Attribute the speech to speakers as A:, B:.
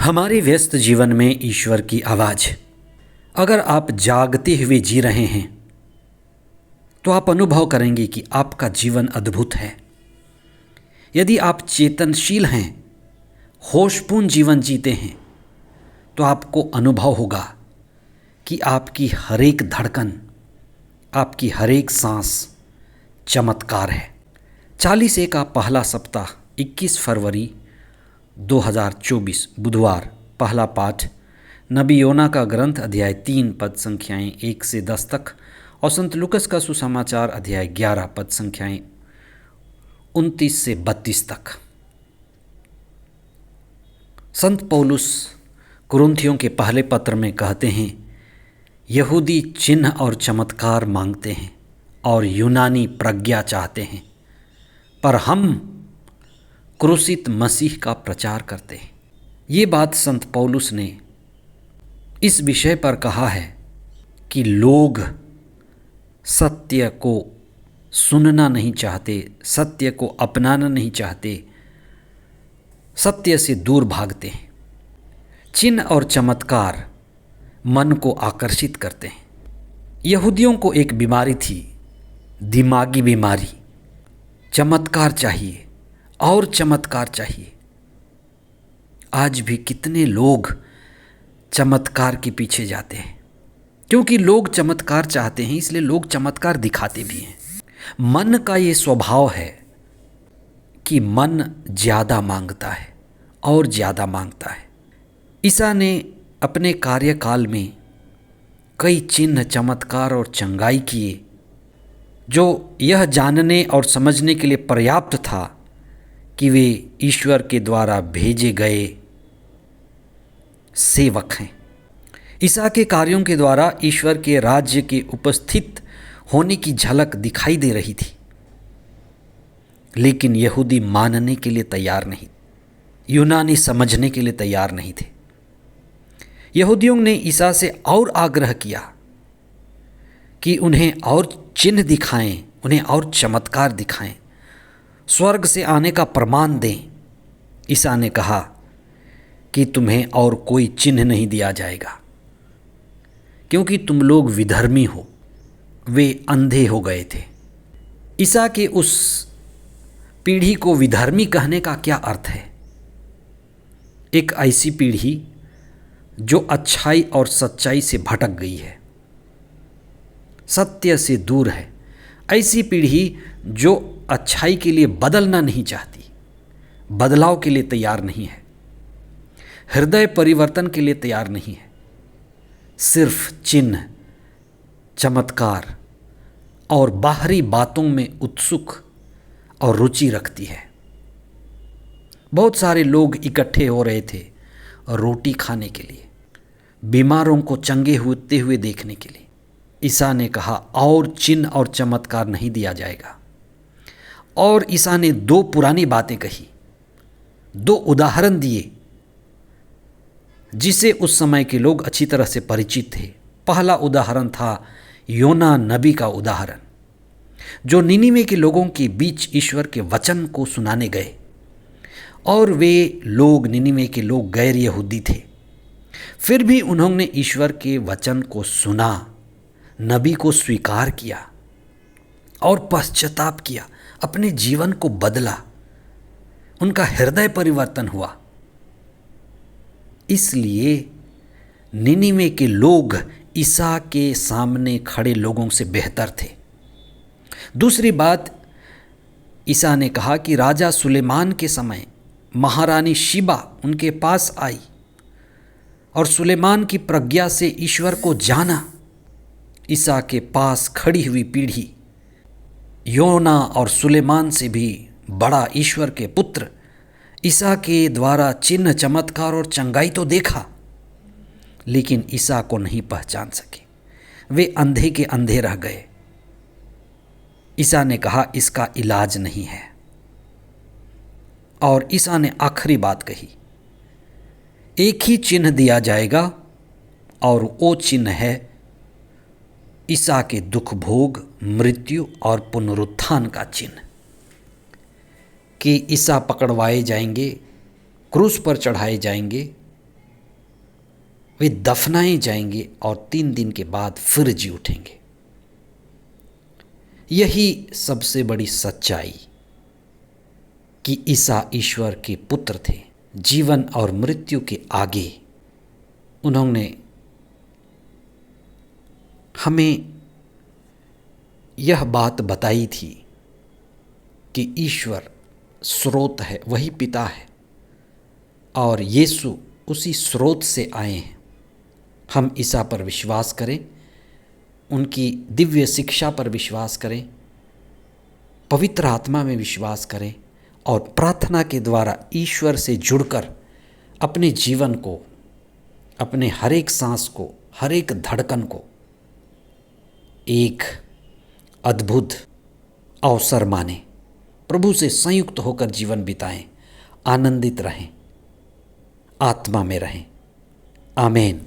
A: हमारे व्यस्त जीवन में ईश्वर की आवाज़। अगर आप जागते हुए जी रहे हैं तो आप अनुभव करेंगे कि आपका जीवन अद्भुत है। यदि आप चेतनशील हैं, होशपूर्ण जीवन जीते हैं, तो आपको अनुभव होगा कि आपकी हर एक धड़कन, आपकी हर एक सांस चमत्कार है। 40 का पहला सप्ताह 21 फरवरी 2024 बुधवार। पहला पाठ नबी योना का ग्रंथ अध्याय 3 पद संख्याएं 1 से 10 तक और संत लूकस का सुसमाचार अध्याय 11 पद संख्याएं 29 से 32 तक। संत पौलुस कुरिन्थियों के पहले पत्र में कहते हैं, यहूदी चिन्ह और चमत्कार मांगते हैं और यूनानी प्रज्ञा चाहते हैं, पर हम क्रूसित मसीह का प्रचार करते हैं। ये बात संत पौलुस ने इस विषय पर कहा है कि लोग सत्य को सुनना नहीं चाहते, सत्य को अपनाना नहीं चाहते, सत्य से दूर भागते हैं। चिन्ह और चमत्कार मन को आकर्षित करते हैं। यहूदियों को एक बीमारी थी, दिमागी बीमारी। चमत्कार चाहिए और चमत्कार चाहिए। आज भी कितने लोग चमत्कार के पीछे जाते हैं, क्योंकि लोग चमत्कार चाहते हैं, इसलिए लोग चमत्कार दिखाते भी हैं। मन का ये स्वभाव है कि मन ज़्यादा मांगता है और ज़्यादा मांगता है। ईसा ने अपने कार्यकाल में कई चिन्ह, चमत्कार और चंगाई किए, जो यह जानने और समझने के लिए पर्याप्त था कि वे ईश्वर के द्वारा भेजे गए सेवक हैं। ईसा के कार्यों के द्वारा ईश्वर के राज्य के उपस्थित होने की झलक दिखाई दे रही थी, लेकिन यहूदी मानने के लिए तैयार नहीं, यूनानी समझने के लिए तैयार नहीं थे। यहूदियों ने ईसा से और आग्रह किया कि उन्हें और चिन्ह दिखाएं, उन्हें और चमत्कार दिखाएं, स्वर्ग से आने का प्रमाण दें। ईसा ने कहा कि तुम्हें और कोई चिन्ह नहीं दिया जाएगा, क्योंकि तुम लोग विधर्मी हो। वे अंधे हो गए थे। ईसा के उस पीढ़ी को विधर्मी कहने का क्या अर्थ है? एक ऐसी पीढ़ी जो अच्छाई और सच्चाई से भटक गई है, सत्य से दूर है। ऐसी पीढ़ी जो अच्छाई के लिए बदलना नहीं चाहती, बदलाव के लिए तैयार नहीं है, हृदय परिवर्तन के लिए तैयार नहीं है, सिर्फ चिन्ह, चमत्कार और बाहरी बातों में उत्सुक और रुचि रखती है। बहुत सारे लोग इकट्ठे हो रहे थे रोटी खाने के लिए, बीमारों को चंगे होते हुए देखने के लिए। ईसा ने कहा और चिन्ह और चमत्कार नहीं दिया जाएगा। और ईसा ने 2 पुरानी बातें कही, 2 उदाहरण दिए जिसे उस समय के लोग अच्छी तरह से परिचित थे। पहला उदाहरण था योना नबी का उदाहरण, जो निनिवे के लोगों के बीच ईश्वर के वचन को सुनाने गए, और वे लोग, निनिवे के लोग गैर यहूदी थे, फिर भी उन्होंने ईश्वर के वचन को सुना, नबी को स्वीकार किया और पश्चाताप किया, अपने जीवन को बदला, उनका हृदय परिवर्तन हुआ। इसलिए निनिवे के लोग ईसा के सामने खड़े लोगों से बेहतर थे। दूसरी बात, ईसा ने कहा कि राजा सुलेमान के समय महारानी शिबा उनके पास आई और सुलेमान की प्रज्ञा से ईश्वर को जाना। ईसा के पास खड़ी हुई पीढ़ी योना और सुलेमान से भी बड़ा ईश्वर के पुत्र ईसा के द्वारा चिन्ह, चमत्कार और चंगाई तो देखा, लेकिन ईसा को नहीं पहचान सके। वे अंधे के अंधे रह गए। ईसा ने कहा इसका इलाज नहीं है। और ईसा ने आखिरी बात कही, एक ही चिन्ह दिया जाएगा और वो चिन्ह है ईसा के दुख भोग, मृत्यु और पुनरुत्थान का चिन्ह। कि ईसा पकड़वाए जाएंगे, क्रूस पर चढ़ाए जाएंगे वे दफनाए जाएंगे और 3 दिन के बाद फिर जी उठेंगे। यही सबसे बड़ी सच्चाई कि ईसा ईश्वर के पुत्र थे। जीवन और मृत्यु के आगे उन्होंने हमें यह बात बताई थी कि ईश्वर स्रोत है, वही पिता है और यीशु उसी स्रोत से आए हैं। हम ईसा पर विश्वास करें, उनकी दिव्य शिक्षा पर विश्वास करें, पवित्र आत्मा में विश्वास करें और प्रार्थना के द्वारा ईश्वर से जुड़कर अपने जीवन को, अपने हर एक सांस को, हर एक धड़कन को एक अद्भुत अवसर माने, प्रभु से संयुक्त होकर जीवन बिताएं, आनंदित रहें, आत्मा में रहें। आमीन।